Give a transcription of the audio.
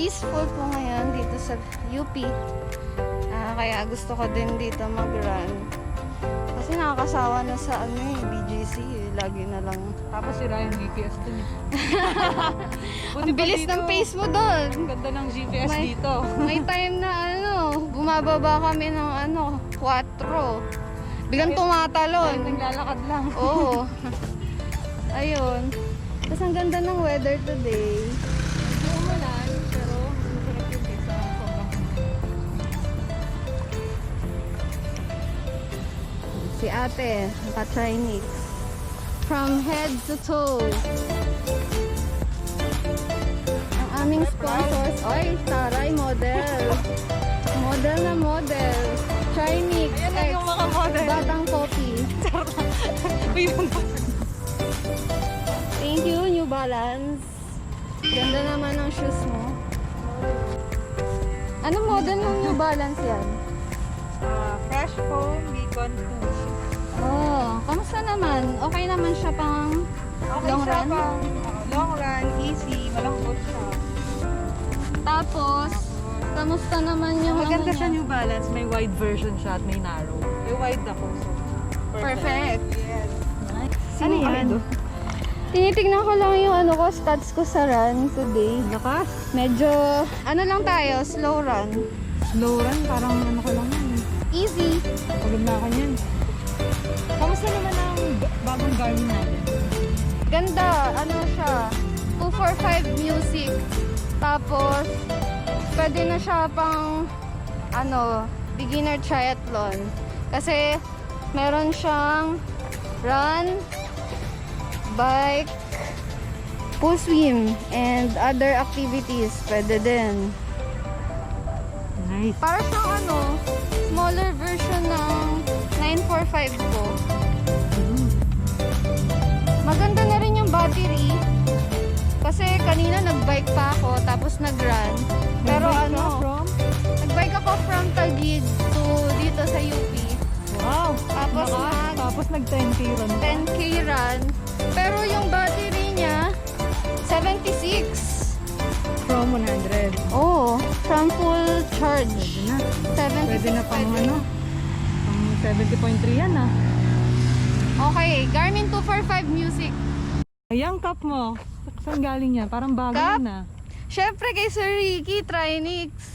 peaceful po ngayon dito sa UP. Kaya gusto ko din dito mag-run. Kasi nakakasawa na sa BGC. Lagi na lang. Tapos sira yung GPS dun eh. Ang bilis ng pace mo doon. Ang ganda ng GPS dito. May time na bumababa kami ng 4. Biglang tumatalon. Naglalakad lang. Oo. Ayun. Tapos ang ganda ng weather today. Hindi umulan, pero masarap yung pizza. Sobrang. Si ate, naka-Chinese. From head to toe. Ang aming sponsors, oy, taray model. Model na model. Chinese Ayan na yung mga model. Batang Coffee. Thank you, New Balance. Ganda naman ng shoes mo. Anong model ng New Balance yan? Fresh foam, beacon shoes. Oh, kamusta naman? Okay naman siya pang long siya run? pang, long run, easy, malambot siya. Tapos, kamusta naman yung Maganda ano siya niya? New Balance, may wide version siya at may narrow. May wide ako, so Perfect. Yes. Ano yan? Tinitignan ko lang yung stats ko sa run today. Lakas. Medyo, lang tayo, slow run. Slow run, parang ko lang yan. Easy. Pagod na ako yan. Kamusta naman ang bagong Garmin natin? Ganda, siya, 245 music. Tapos, pwede na siya pang, beginner triathlon. Kasi, meron siyang run, bike, pool swim, and other activities. Pwede din. Nice. Para siyang smaller version ng 945 ko. Maganda na rin yung battery. Kasi kanina nag-bike pa ako, tapos nag-run. Pero From? nag-bike ako from Taguig to dito sa UP. Wow. Tapos Tapos nag 10K run. 10K run. Pero yung battery niya, 76. From 100. Oh, from full charge. Pwede 76. na pang pang 70.3 yan ah. Okay, Garmin 245 music. Yung cup mo, saan galing yan? Parang bago Cup? yan ah. Syempre kay Sir Ricky, Trinix.